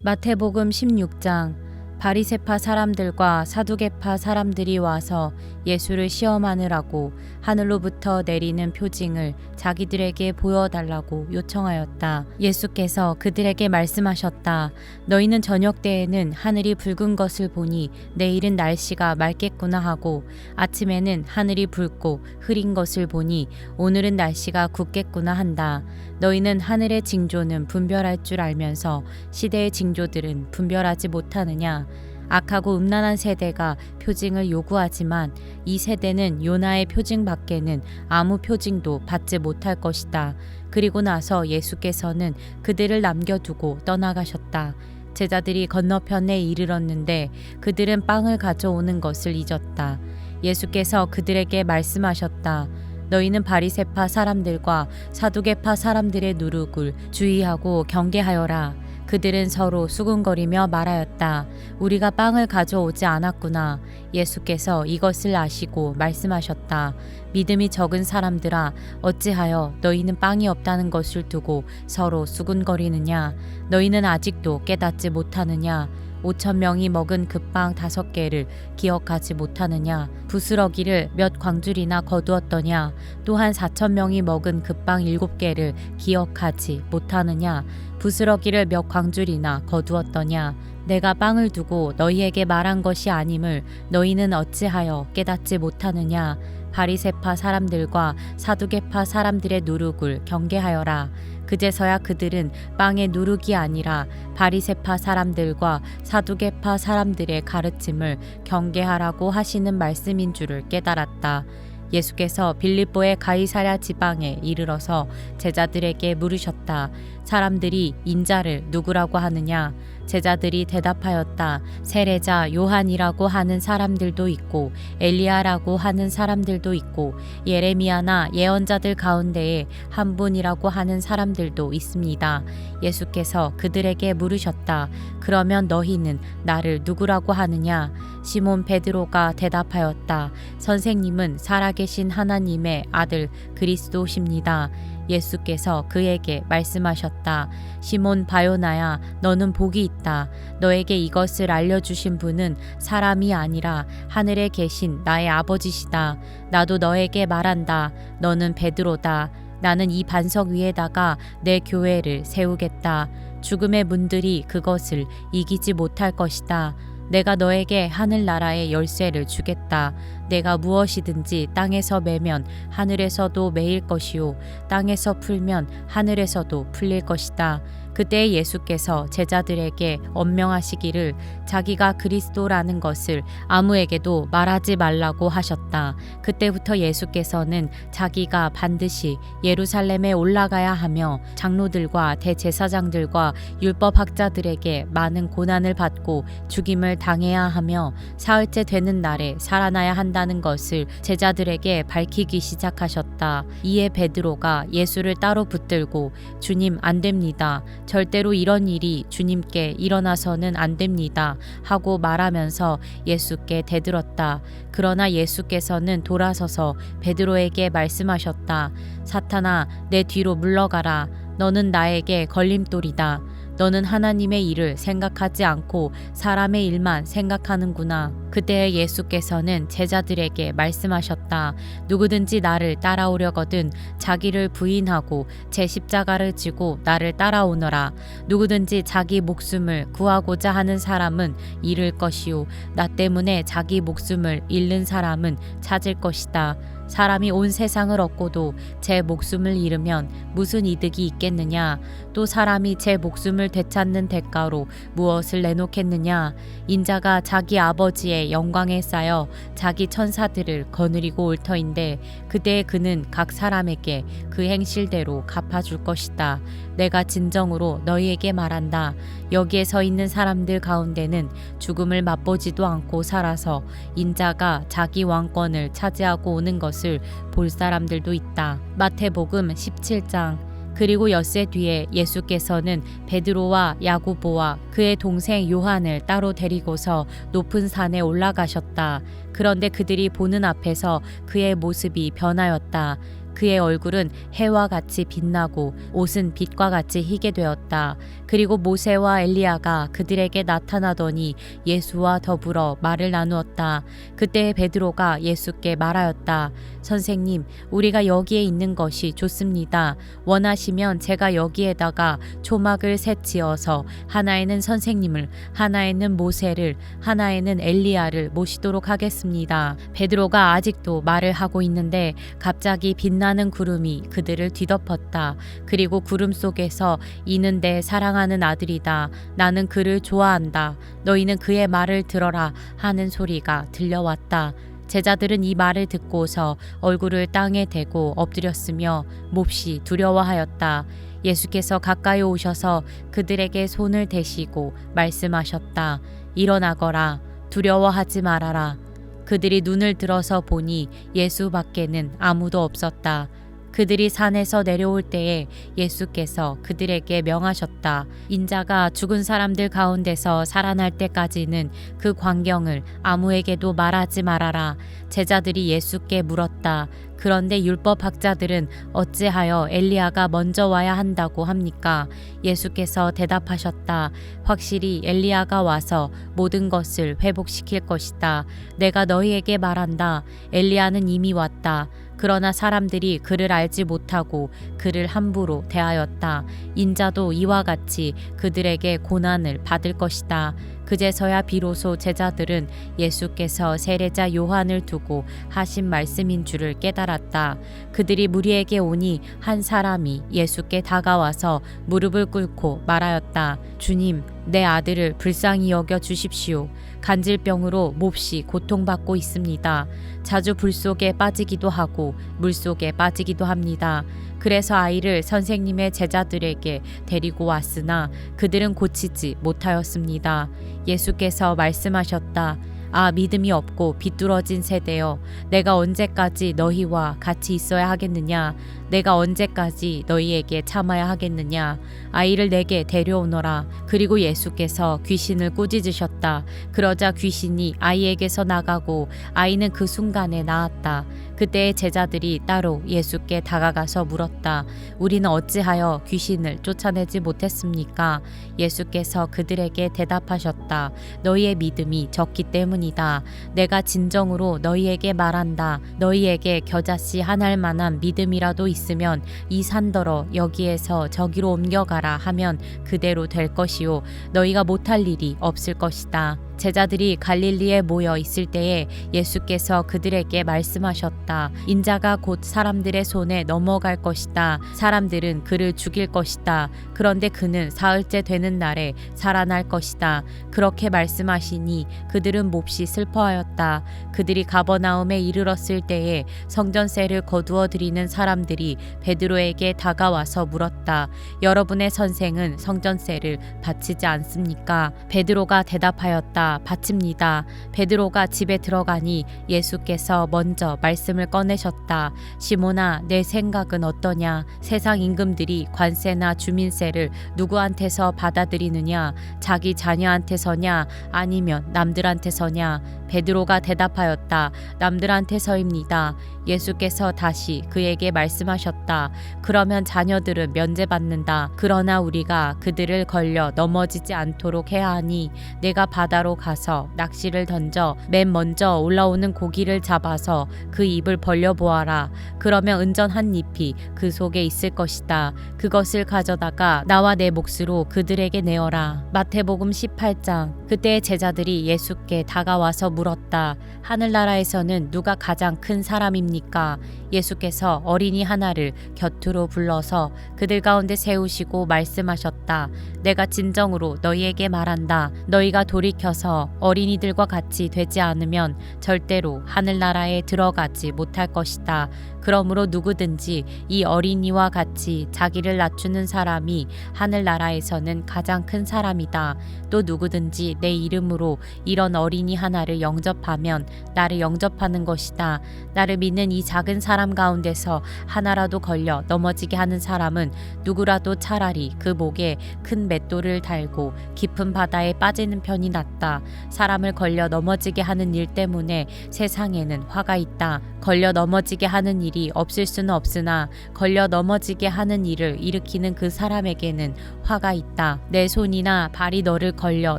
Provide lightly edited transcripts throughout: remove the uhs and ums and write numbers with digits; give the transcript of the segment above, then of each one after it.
마태복음 16장. 바리새파 사람들과 사두개파 사람들이 와서 예수를 시험하느라고 하늘로부터 내리는 표징을 자기들에게 보여달라고 요청하였다. 예수께서 그들에게 말씀하셨다. 너희는 저녁 때에는 하늘이 붉은 것을 보니 내일은 날씨가 맑겠구나 하고, 아침에는 하늘이 붉고 흐린 것을 보니 오늘은 날씨가 굳겠구나 한다. 너희는 하늘의 징조는 분별할 줄 알면서 시대의 징조들은 분별하지 못하느냐? 악하고 음란한 세대가 표징을 요구하지만 이 세대는 요나의 표징 밖에는 아무 표징도 받지 못할 것이다. 그리고 나서 예수께서는 그들을 남겨두고 떠나가셨다. 제자들이 건너편에 이르렀는데 그들은 빵을 가져오는 것을 잊었다. 예수께서 그들에게 말씀하셨다. 너희는 바리새파 사람들과 사두개파 사람들의 누룩을 주의하고 경계하여라. 그들은 서로 수군거리며 말하였다. 우리가 빵을 가져오지 않았구나. 예수께서 이것을 아시고 말씀하셨다. 믿음이 적은 사람들아, 어찌하여 너희는 빵이 없다는 것을 두고 서로 수군거리느냐? 너희는 아직도 깨닫지 못하느냐? 5,000명이 먹은 그 빵 5개를 기억하지 못하느냐? 부스러기를 몇 광줄이나 거두었더냐? 또한 4,000명이 먹은 그 빵 7개를 기억하지 못하느냐? 부스러기를 몇 광줄이나 거두었더냐? 내가 빵을 두고 너희에게 말한 것이 아님을 너희는 어찌하여 깨닫지 못하느냐? 바리새파 사람들과 사두개파 사람들의 누룩을 경계하여라. 그제서야 그들은 빵의 누룩이 아니라 바리새파 사람들과 사두개파 사람들의 가르침을 경계하라고 하시는 말씀인 줄을 깨달았다. 예수께서 빌립보의 가이사랴 지방에 이르러서 제자들에게 물으셨다. 사람들이 인자를 누구라고 하느냐? 제자들이 대답하였다. 세례자 요한이라고 하는 사람들도 있고 엘리야라고 하는 사람들도 있고 예레미야나 예언자들 가운데에 한 분이라고 하는 사람들도 있습니다. 예수께서 그들에게 물으셨다. 그러면 너희는 나를 누구라고 하느냐? 시몬 베드로가 대답하였다. 선생님은 살아계신 하나님의 아들 그리스도십니다. 예수께서 그에게 말씀하셨다. 시몬 바요나야, 너는 복이 있다. 너에게 이것을 알려주신 분은 사람이 아니라 하늘에 계신 나의 아버지시다. 나도 너에게 말한다. 너는 베드로다. 나는 이 반석 위에다가 내 교회를 세우겠다. 죽음의 문들이 그것을 이기지 못할 것이다. 내가 너에게 하늘나라의 열쇠를 주겠다. 내가 무엇이든지 땅에서 매면 하늘에서도 매일 것이요 땅에서 풀면 하늘에서도 풀릴 것이다. 그때 예수께서 제자들에게 엄명하시기를 자기가 그리스도라는 것을 아무에게도 말하지 말라고 하셨다. 그때부터 예수께서는 자기가 반드시 예루살렘에 올라가야 하며 장로들과 대제사장들과 율법학자들에게 많은 고난을 받고 죽임을 당해야 하며 사흘째 되는 날에 살아나야 한다는 것을 제자들에게 밝히기 시작하셨다. 이에 베드로가 예수를 따로 붙들고 주님, 안 됩니다. 절대로 이런 일이 주님께 일어나서는 안 됩니다. 하고 말하면서 예수께 대들었다. 그러나 예수께서는 돌아서서 베드로에게 말씀하셨다. 사탄아, 내 뒤로 물러가라. 너는 나에게 걸림돌이다. 너는 하나님의 일을 생각하지 않고 사람의 일만 생각하는구나. 그때 예수께서는 제자들에게 말씀하셨다. 누구든지 나를 따라오려거든 자기를 부인하고 제 십자가를 지고 나를 따라오너라. 누구든지 자기 목숨을 구하고자 하는 사람은 잃을 것이요 나 때문에 자기 목숨을 잃는 사람은 찾을 것이다. 사람이 온 세상을 얻고도 제 목숨을 잃으면 무슨 이득이 있겠느냐? 또 사람이 제 목숨을 되찾는 대가로 무엇을 내놓겠느냐? 인자가 자기 아버지의 영광에 쌓여 자기 천사들을 거느리고 올 터인데 그때 그는 각 사람에게 그 행실대로 갚아줄 것이다. 내가 진정으로 너희에게 말한다. 여기에 서 있는 사람들 가운데는 죽음을 맛보지도 않고 살아서 인자가 자기 왕권을 차지하고 오는 것을 볼 사람들도 있다. 마태복음 17장. 그리고 엿새 뒤에 예수께서는 베드로와 야고보와 그의 동생 요한을 따로 데리고서 높은 산에 올라가셨다. 그런데 그들이 보는 앞에서 그의 모습이 변하였다. 그의 얼굴은 해와 같이 빛나고 옷은 빛과 같이 희게 되었다. 그리고 모세와 엘리야가 그들에게 나타나더니 예수와 더불어 말을 나누었다. 그때 베드로가 예수께 말하였다. 선생님, 우리가 여기에 있는 것이 좋습니다. 원하시면 제가 여기에다가 초막을 셋 지어서 하나에는 선생님을, 하나에는 모세를, 하나에는 엘리야를 모시도록 하겠습니다. 베드로가 아직도 말을 하고 있는데 갑자기 빛나는 구름이 그들을 뒤덮었다. 그리고 구름 속에서 이는 내 사랑하는 아들이다. 나는 그를 좋아한다. 너희는 그의 말을 들어라 하는 소리가 들려왔다. 제자들은 이 말을 듣고서 얼굴을 땅에 대고 엎드렸으며 몹시 두려워하였다. 예수께서 가까이 오셔서 그들에게 손을 대시고 말씀하셨다. 일어나거라. 두려워하지 말아라. 그들이 눈을 들어서 보니 예수 밖에는 아무도 없었다. 그들이 산에서 내려올 때에 예수께서 그들에게 명하셨다. 인자가 죽은 사람들 가운데서 살아날 때까지는 그 광경을 아무에게도 말하지 말아라. 제자들이 예수께 물었다. 그런데 율법학자들은 어찌하여 엘리야가 먼저 와야 한다고 합니까? 예수께서 대답하셨다. 확실히 엘리야가 와서 모든 것을 회복시킬 것이다. 내가 너희에게 말한다. 엘리야는 이미 왔다. 그러나 사람들이 그를 알지 못하고 그를 함부로 대하였다. 인자도 이와 같이 그들에게 고난을 받을 것이다. 그제서야 비로소 제자들은 예수께서 세례자 요한을 두고 하신 말씀인 줄을 깨달았다. 그들이 무리에게 오니 한 사람이 예수께 다가와서 무릎을 꿇고 말하였다. 주님, 내 아들을 불쌍히 여겨 주십시오. 간질병으로 몹시 고통받고 있습니다. 자주 불 속에 빠지기도 하고 물 속에 빠지기도 합니다. 그래서 아이를 선생님의 제자들에게 데리고 왔으나 그들은 고치지 못하였습니다. 예수께서 말씀하셨다. 아, 믿음이 없고 비뚤어진 세대여, 내가 언제까지 너희와 같이 있어야 하겠느냐? 내가 언제까지 너희에게 참아야 하겠느냐? 아이를 내게 데려오너라. 그리고 예수께서 귀신을 꾸짖으셨다. 그러자 귀신이 아이에게서 나가고 아이는 그 순간에 나았다. 그때 제자들이 따로 예수께 다가가서 물었다. 우리는 어찌하여 귀신을 쫓아내지 못했습니까? 예수께서 그들에게 대답하셨다. 너희의 믿음이 적기 때문이다. 내가 진정으로 너희에게 말한다. 너희에게 겨자씨 한 알 만한 믿음이라도 있으면 이 산더러 여기에서 저기로 옮겨가라 하면 그대로 될 것이요 너희가 못할 일이 없을 것이다. 제자들이 갈릴리에 모여 있을 때에 예수께서 그들에게 말씀하셨다. 인자가 곧 사람들의 손에 넘어갈 것이다. 사람들은 그를 죽일 것이다. 그런데 그는 사흘째 되는 날에 살아날 것이다. 그렇게 말씀하시니 그들은 몹시 슬퍼하였다. 그들이 가버나움에 이르렀을 때에 성전세를 거두어 드리는 사람들이 베드로에게 다가와서 물었다. 여러분의 선생은 성전세를 바치지 않습니까? 베드로가 대답하였다. 바칩니다. 베드로가 집에 들어가니 예수께서 먼저 말씀을 꺼내셨다. 시몬아, 내 생각은 어떠냐? 세상 임금들이 관세나 주민세를 누구한테서 받아들이느냐? 자기 자녀한테서냐? 아니면 남들한테서냐? 베드로가 대답하였다. 남들한테서입니다. 예수께서 다시 그에게 말씀하셨다. 그러면 자녀들은 면제받는다. 그러나 우리가 그들을 걸려 넘어지지 않도록 해야 하니 내가 바다로 가서 낚시를 던져 맨 먼저 올라오는 고기를 잡아서 그 입을 벌려보아라. 그러면 은전 한 잎이 그 속에 있을 것이다. 그것을 가져다가 나와 내 몫으로 그들에게 내어라. 마태복음 18장. 그때 제자들이 예수께 다가와서 물었다. 하늘나라에서는 누가 가장 큰 사람입니까? 예수께서 어린이 하나를 곁으로 불러서 그들 가운데 세우시고 말씀하셨다. 내가 진정으로 너희에게 말한다. 너희가 돌이켜서 어린이들과 같이 되지 않으면 절대로 하늘나라에 들어가지 못할 것이다. 그러므로 누구든지 이 어린이와 같이 자기를 낮추는 사람이 하늘나라에서는 가장 큰 사람이다. 또 누구든지 내 이름으로 이런 어린이 하나를 영접하면 나를 영접하는 것이다. 나를 믿는 이 작은 사람 가운데서 하나라도 걸려 넘어지게 하는 사람은 누구라도 차라리 그 목에 큰 맷돌을 달고 깊은 바다에 빠지는 편이 낫다. 사람을 걸려 넘어지게 하는 일 때문에 세상에는 화가 있다. 걸려 넘어지게 하는 일이 없을 수는 없으나 걸려 넘어지게 하는 일을 일으키는 그 사람에게는 화가 있다. 내 손이나 발이 너를 걸려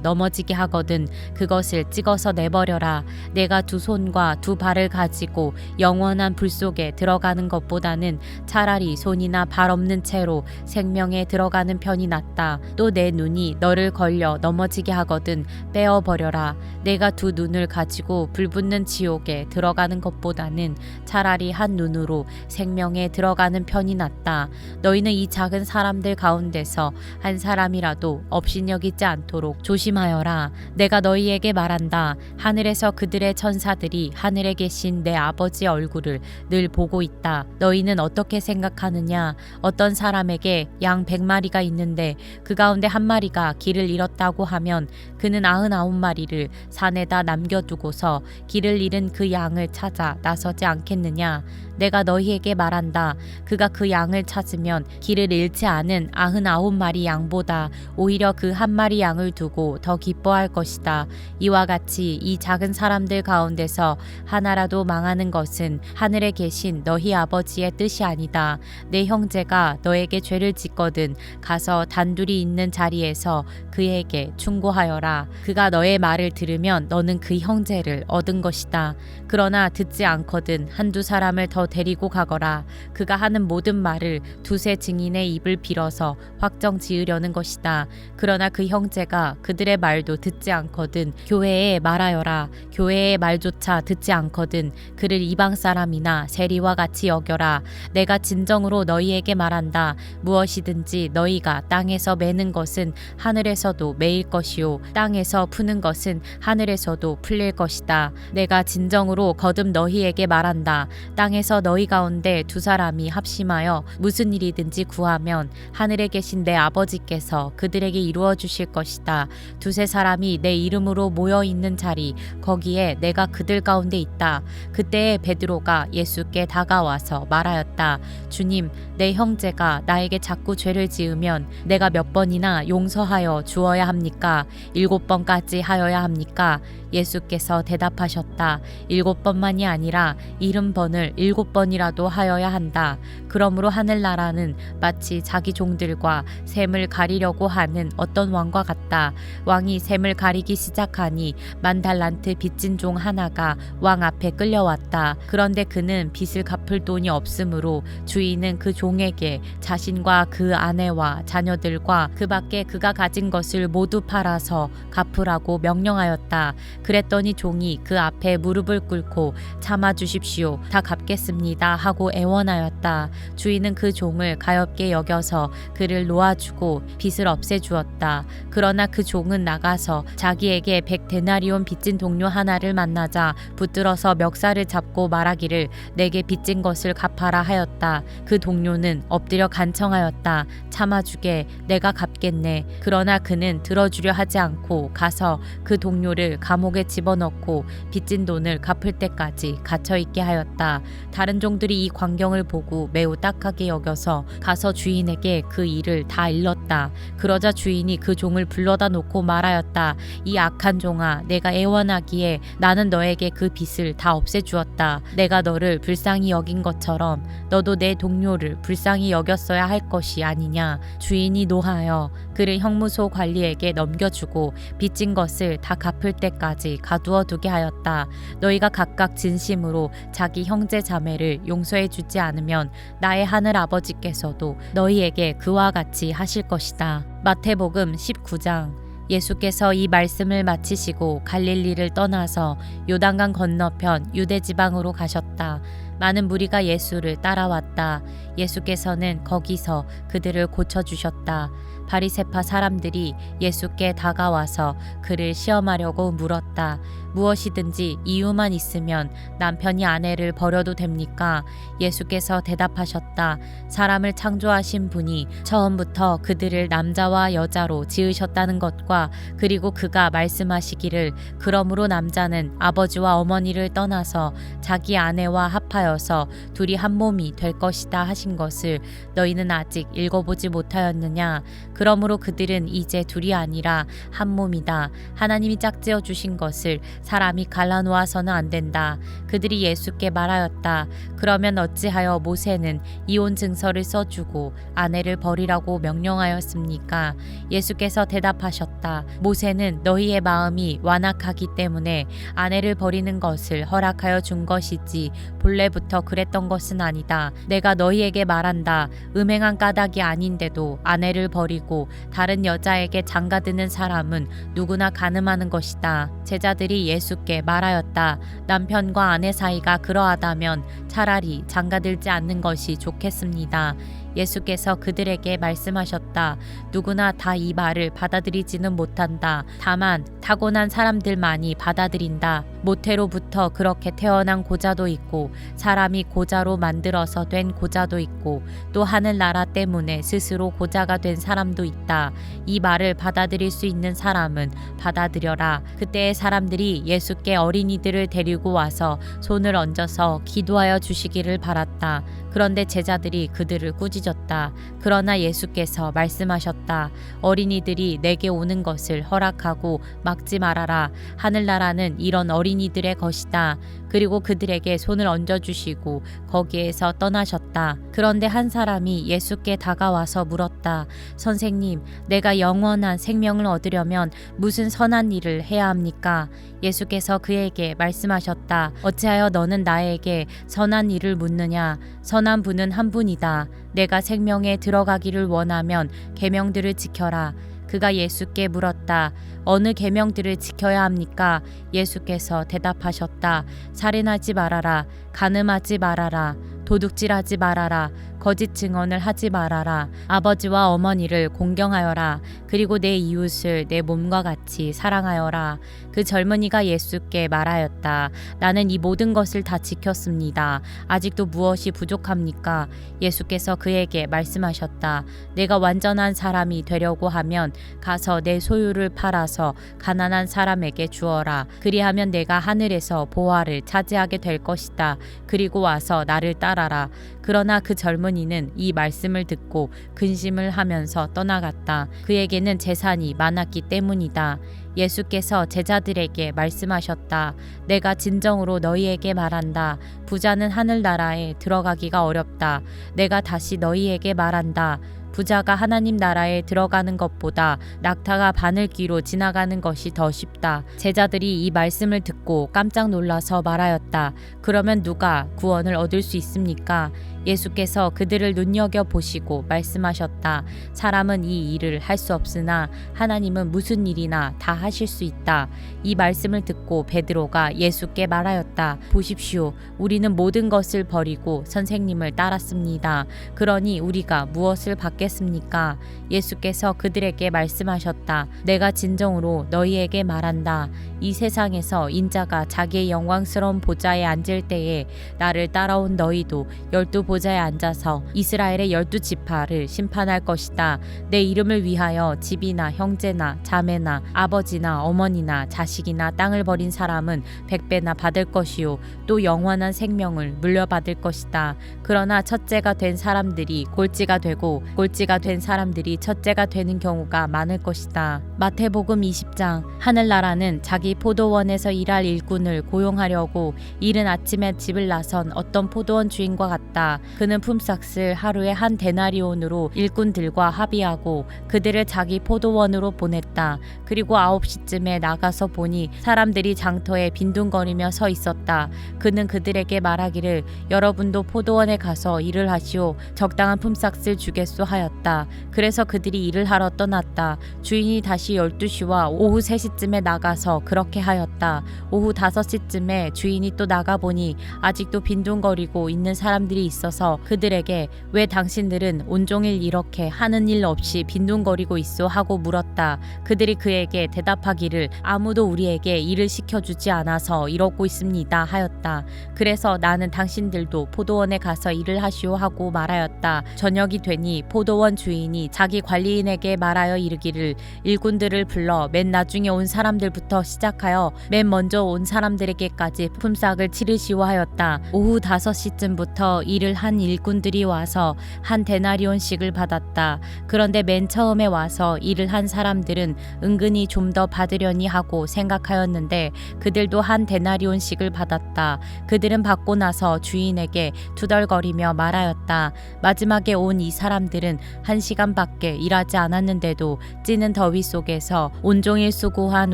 넘어지게 하거든 그것을 찍어서 내버려라. 내가 두 손과 두 발을 가지고 영원한 불 속에 들어가는 것보다는 차라리 손이나 발 없는 채로 생명에 들어가는 편이 낫다. 또 내 눈이 너를 걸려 넘어지게 하거든 빼어버려라. 내가 두 눈을 가지고 불붙는 지옥에 들어가는 것보다는 차라리 한 눈으로 생명에 들어가는 편이 낫다. 너희는 이 작은 사람들 가운데서 한 사람이라도 업신여기지 않도록 조심하여라. 내가 너희에게 말한다. 하늘에서 그들의 천사들이 하늘에 계신 내 아버지의 얼굴을 늘 보고 있다. 너희는 어떻게 생각하느냐? 어떤 사람에게 양 100마리가 있는데 그 가운데 한 마리가 길을 잃었다고 하면 그는 99마리를 산에다 남겨두고서 길을 잃은 그 양을 찾아 나서지 않겠느냐? 내가 너희에게 말한다. 그가 그 양을 찾으면 길을 잃지 않은 99마리 양보다 오히려 그 한 마리 양을 두고 더 기뻐할 것이다. 이와 같이 이 작은 사람들 가운데서 하나라도 망하는 것은 하늘에 계신 너희 아버지의 뜻이 아니다. 내 형제가 너에게 죄를 짓거든 가서 단둘이 있는 자리에서 그에게 충고하여라. 그가 너의 말을 들으면 너는 그 형제를 얻은 것이다. 그러나 듣지 않거든 한두 사람을 더 데리고 가거라. 그가 하는 모든 말을 두세 증인의 입을 빌어서 확정 지으려는 것이다. 그러나 그 형제가 그들의 말도 듣지 않거든 교회에 말하여라. 교회의 말조차 듣지 않거든 그를 이방 사람이나 세리와 같이 여겨라. 내가 진정으로 너희에게 말한다. 무엇이든지 너희가 땅에서 매는 것은 하늘에서도 매일 것이요 땅에서 푸는 것은 하늘에서도 풀릴 것이다. 내가 진정으로 거듭 너희에게 말한다. 땅에서 너희 가운데 두 사람이 합심하여 무슨 일이든지 구하면 하늘에 계신 내 아버지께서 그들에게 이루어 주실 것이다. 두세 사람이 내 이름으로 모여 있는 자리 거기에 내가 그들 가운데 있다. 그때에 베드로가 예수께 다가와서 말하였다. 주님, 내 형제가 나에게 자꾸 죄를 지으면 내가 몇 번이나 용서하여 주어야 합니까? 7번까지 하여야 합니까? 예수께서 대답하셨다. 7번만이 아니라 70번을 7번이라도 하여야 한다. 그러므로 하늘나라는 마치 자기 종들과 샘을 가리려고 하는 어떤 왕과 같다. 왕이 샘을 가리기 시작하니 10,000달란트 빚진 종 하나가 왕 앞에 끌려왔다. 그런데 그는 빚을 갚을 돈이 없으므로 주인은 그 종에게 자신과 그 아내와 자녀들과 그 밖에 그가 가진 것을 모두 팔아서 갚으라고 명령하였다. 그랬더니 종이 그 앞에 무릎을 꿇고 참아 주십시오. 다 갚겠습니다 하고 애원하였다. 주인은 그 종을 가엾게 여겨서 그를 놓아주고 빚을 없애주었다. 그러나 그 종은 나가서 자기에게 100데나리온 빚진 동료 하나를 만나자 붙들어서 멱살을 잡고 말하기를 내게 빚진 것을 갚아라 하였다. 그 동료는 엎드려 간청하였다. 참아주게 내가 갚겠네. 그러나 그는 들어주려 하지 않고 가서 그 동료를 감옥에 집어넣고 빚진 돈을 갚을 때까지 갇혀있게 하였다. 다른 종들이 이 광경을 보고 매우 딱하게 여겨서 가서 주인에게 그 일을 다 일렀다. 그러자 주인이 그 종을 불러다 놓고 말하였다. 이 악한 종아, 내가 애원하기에 나는 너에게 그 빚을 다 없애주었다. 내가 너를 불쌍히 여긴 것처럼 너도 내 동료를 불쌍히 여겼어야 할 것이 아니냐. 주인이 노하여 그를 형무소 관리에게 넘겨주고 빚진 것을 다 갚을 때까지 가두어 두게 하였다. 너희가 각각 진심으로 자기 형제 자매를 용서해 주지 않으면 나의 하늘 아버지께서도 너희에게 그와 같이 하실 것이다. 마태복음 19장. 예수께서 이 말씀을 마치시고 갈릴리를 떠나서 요단강 건너편 유대 지방으로 가셨다. 많은 무리가 예수를 따라왔다. 예수께서는 거기서 그들을 고쳐주셨다. 바리새파 사람들이 예수께 다가와서 그를 시험하려고 물었다. 무엇이든지 이유만 있으면 남편이 아내를 버려도 됩니까? 예수께서 대답하셨다. 사람을 창조하신 분이 처음부터 그들을 남자와 여자로 지으셨다는 것과 그리고 그가 말씀하시기를 그러므로 남자는 아버지와 어머니를 떠나서 자기 아내와 합하여서 둘이 한 몸이 될 것이다 하신 것을 너희는 아직 읽어보지 못하였느냐? 그러므로 그들은 이제 둘이 아니라 한 몸이다. 하나님이 짝지어 주신 것을 사람이 갈라놓아서는 안 된다. 그들이 예수께 말하였다. 그러면 어찌하여 모세는 이혼 증서를 써주고 아내를 버리라고 명령하였습니까? 예수께서 대답하셨다. 모세는 너희의 마음이 완악하기 때문에 아내를 버리는 것을 허락하여 준 것이지 본래부터 그랬던 것은 아니다. 내가 너희에게 말한다. 음행한 까닭이 아닌데도 아내를 버리고 다른 여자에게 장가드는 사람은 누구나 간음하는 것이다. 제자들이 예수께 말하였다. 남편과 아내 사이가 그러하다면 차라리 장가들지 않는 것이 좋겠습니다. 예수께서 그들에게 말씀하셨다. 누구나 다 이 말을 받아들이지는 못한다. 다만 타고난 사람들만이 받아들인다. 모태로부터 그렇게 태어난 고자도 있고 사람이 고자로 만들어서 된 고자도 있고 또 하늘나라 때문에 스스로 고자가 된 사람도 있다. 이 말을 받아들일 수 있는 사람은 받아들여라. 그때의 사람들이 예수께 어린이들을 데리고 와서 손을 얹어서 기도하여 주시기를 바랐다. 그런데 제자들이 그들을 꾸짖었다. 그러나 예수께서 말씀하셨다. 어린이들이 내게 오는 것을 허락하고 막지 말아라. 하늘나라는 이런 어린이들의 것이다. 그리고 그들에게 손을 얹어주시고 거기에서 떠나셨다. 그런데 한 사람이 예수께 다가와서 물었다. 선생님, 내가 영원한 생명을 얻으려면 무슨 선한 일을 해야 합니까? 예수께서 그에게 말씀하셨다. 어찌하여 너는 나에게 선한 일을 묻느냐? 선한 분은 한 분이다. 내가 생명에 들어가기를 원하면 계명들을 지켜라. 그가 예수께 물었다. 어느 계명들을 지켜야 합니까? 예수께서 대답하셨다. 살인하지 말아라. 간음하지 말아라. 도둑질하지 말아라. 거짓 증언을 하지 말아라. 아버지와 어머니를 공경하여라. 그리고 내 이웃을 내 몸과 같이 사랑하여라. 그 젊은이가 예수께 말하였다. 나는 이 모든 것을 다 지켰습니다. 아직도 무엇이 부족합니까? 예수께서 그에게 말씀하셨다. 내가 완전한 사람이 되려고 하면 가서 내 소유를 팔아서 가난한 사람에게 주어라. 그리하면 내가 하늘에서 보화를 차지하게 될 것이다. 그리고 와서 나를 따라라. 그러나 그 젊은이는 이 말씀을 듣고 근심을 하면서 떠나갔다. 그에게는 재산이 많았기 때문이다. 예수께서 제자들에게 말씀하셨다. 내가 진정으로 너희에게 말한다. 부자는 하늘나라에 들어가기가 어렵다. 내가 다시 너희에게 말한다. 부자가 하나님 나라에 들어가는 것보다 낙타가 바늘귀로 지나가는 것이 더 쉽다. 제자들이 이 말씀을 듣고 깜짝 놀라서 말하였다. 그러면 누가 구원을 얻을 수 있습니까? 예수께서 그들을 눈여겨보시고 말씀하셨다. 사람은 이 일을 할 수 없으나 하나님은 무슨 일이나 다 하실 수 있다. 이 말씀을 듣고 베드로가 예수께 말하였다. 보십시오. 우리는 모든 것을 버리고 선생님을 따랐습니다. 그러니 우리가 무엇을 받겠습니까? 예수께서 그들에게 말씀하셨다. 내가 진정으로 너희에게 말한다. 이 세상에서 인자가 자기의 영광스러운 보좌에 앉을 때에 나를 따라온 너희도 12 보좌에 앉아서 이스라엘의 12지파를 심판할 것이다. 내 이름을 위하여 집이나 형제나 자매나 아버지나 어머니나 자식이나 땅을 버린 사람은 100배나 받을 것이요 또 영원한 생명을 물려받을 것이다. 그러나 첫째가 된 사람들이 꼴찌가 되고 꼴찌가 된 사람들이 첫째가 되는 경우가 많을 것이다. 마태복음 20장. 하늘나라는 자기 포도원에서 일할 일꾼을 고용하려고 이른 아침에 집을 나선 어떤 포도원 주인과 같다. 그는 품삯을 하루에 한 데나리온으로 일꾼들과 합의하고 그들을 자기 포도원으로 보냈다. 그리고 9시쯤에 나가서 보니 사람들이 장터에 빈둥거리며 서 있었다. 그는 그들에게 말하기를 여러분도 포도원에 가서 일을 하시오. 적당한 품삯을 주겠소 하였다. 하였다. 그래서 그들이 일을 하러 떠났다. 주인이 다시 12시와 오후 3시쯤에 나가서 그렇게 하였다. 오후 5시쯤에 주인이 또 나가보니 아직도 빈둥거리고 있는 사람들이 있어서 그들에게 왜 당신들은 온종일 이렇게 하는 일 없이 빈둥거리고 있어 하고 물었다. 그들이 그에게 대답하기를 아무도 우리에게 일을 시켜주지 않아서 이러고 있습니다 하였다. 그래서 나는 당신들도 포도원에 가서 일을 하시오 하고 말하였다. 저녁이 되니 포도원 주인이 자기 관리인에게 말하여 이르기를 일꾼들을 불러 맨 나중에 온 사람들부터 시작하여 맨 먼저 온 사람들에게까지 품삯을 치르시오 하였다. 오후 5시쯤부터 일을 한 일꾼들이 와서 한 데나리온씩을 받았다. 그런데 맨 처음에 와서 일을 한 사람들은 은근히 좀 더 받으려니 하고 생각하였는데 그들도 한 데나리온씩을 받았다. 그들은 받고 나서 주인에게 투덜거리며 말하였다. 마지막에 온 이 사람들은 1시간밖에 일하지 않았는데도 찌는 더위 속에서 온종일 수고한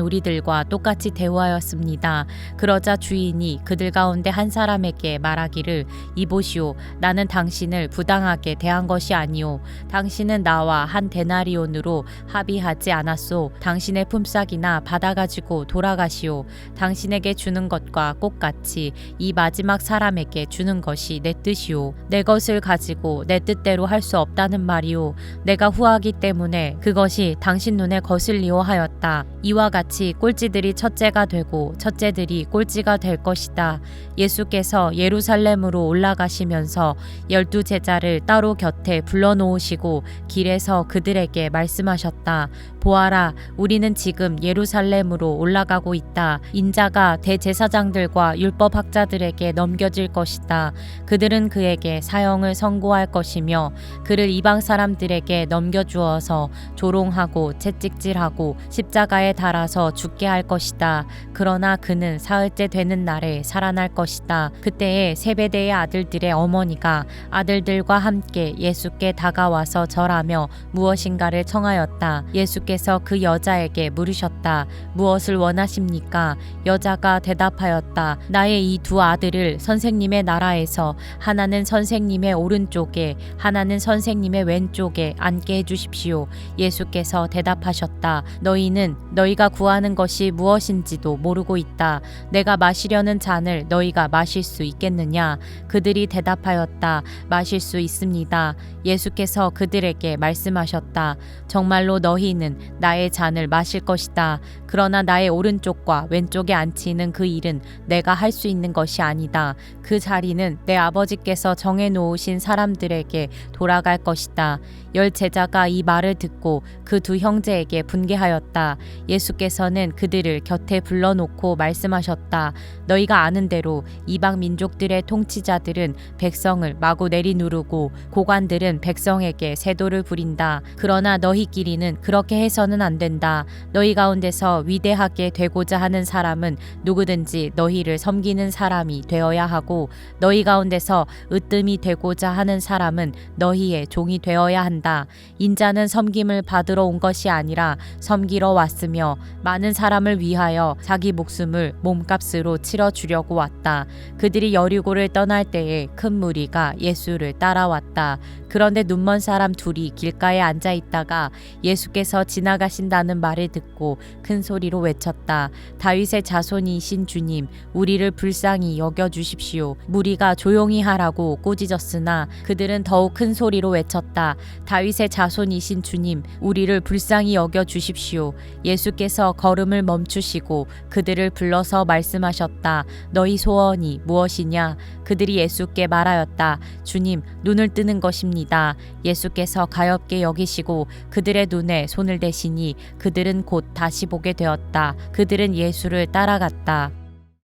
우리들과 똑같이 대우하였습니다. 그러자 주인이 그들 가운데 한 사람에게 말하기를 이보시오. 나는 당신을 부당하게 대한 것이 아니오. 당신은 나와 한 데나리온으로 합의하지 않았소. 당신의 품삯이나 받아가지고 돌아가시오. 당신에게 주는 것과 똑같이 이 마지막 사람에게 주는 것이 내 뜻이오. 내 것을 가지고 내 뜻대로 할 수 없다는 말이오. 내가 후하기 때문에 그것이 당신 눈에 거슬리오 하였다. 이와 같이 꼴찌들이 첫째가 되고 첫째들이 꼴찌가 될 것이다. 예수께서 예루살렘으로 올라가시면서 12 제자를 따로 곁에 불러놓으시고 길에서 그들에게 말씀하셨다. 보아라, 우리는 지금 예루살렘으로 올라가고 있다. 인자가 대제사장들과 율법학자들에게 넘겨질 것이다. 그들은 그에게 사형을 선고할 것이며 그를 이방 사람들에게 넘겨주어서 조롱하고 채찍질하고 십자가에 달아서 죽게 할 것이다. 그러나 그는 사흘째 되는 날에 살아날 것이다. 그때에 세베대의 아들들의 어머니가 아들들과 함께 예수께 다가와서 절하며 무엇인가를 청하였다. 예수께서 그 여자에게 물으셨다. 무엇을 원하십니까? 여자가 대답하였다. 나의 이 2 아들을 선생님의 나라에서 하나는 선생님의 오른쪽에 하나는 선생님의 왼쪽에 앉게 해주십시오. 예수께서 대답하셨다. 너희는 너희가 구하는 것이 무엇인지도 모르고 있다. 내가 마시려는 잔을 너희가 마실 수 있겠느냐? 그들이 대답하였다. 마실 수 있습니다. 예수께서 그들에게 말씀하셨다. 정말로 너희는 나의 잔을 마실 것이다. 그러나 나의 오른쪽과 왼쪽에 앉히는 그 일은 내가 할 수 있는 것이 아니다. 그 자리는 내 아버지께서 정해놓으신 사람들에게 돌아갈 것이다. 10 제자가 이 말을 듣고 그 2 형제에게 분개하였다. 예수께서는 그들을 곁에 불러놓고 말씀하셨다. 너희가 아는 대로 이방 민족들의 통치자들은 백성을 마구 내리누르고 고관들은 백성에게 세도를 부린다. 그러나 너희끼리는 그렇게 해서는 안 된다. 너희 가운데서 위대하게 되고자 하는 사람은 누구든지 너희를 섬기는 사람이 되어야 하고 너희 가운데서 으뜸이 되고자 하는 사람은 너희의 종이 되어야 한다. 인자는 섬김을 받으러 온 것이 아니라 섬기러 왔으며 많은 사람을 위하여 자기 목숨을 몸값으로 치러주려고 왔다. 그들이 여리고를 떠날 때에 큰 무리가 예수를 따라왔다. 그런데 눈먼 사람 2이 길가에 앉아 있다가 예수께서 지나가신다는 말을 듣고 큰 소리로 외쳤다. 다윗의 자손이신 주님, 우리를 불쌍히 여겨주십시오. 무리가 조용히 하라고 꾸짖었으나 그들은 더욱 큰 소리로 외쳤다. 다윗의 자손이신 주님, 우리를 불쌍히 여겨주십시오. 예수께서 걸음을 멈추시고 그들을 불러서 말씀하셨다. 너희 소원이 무엇이냐? 그들이 예수께 말하였다. 주님, 눈을 뜨는 것입니다. 예수께서 가엾게 여기시고 그들의 눈에 손을 대시니 그들은 곧 다시 보게 되었다. 그들은 예수를 따라갔다.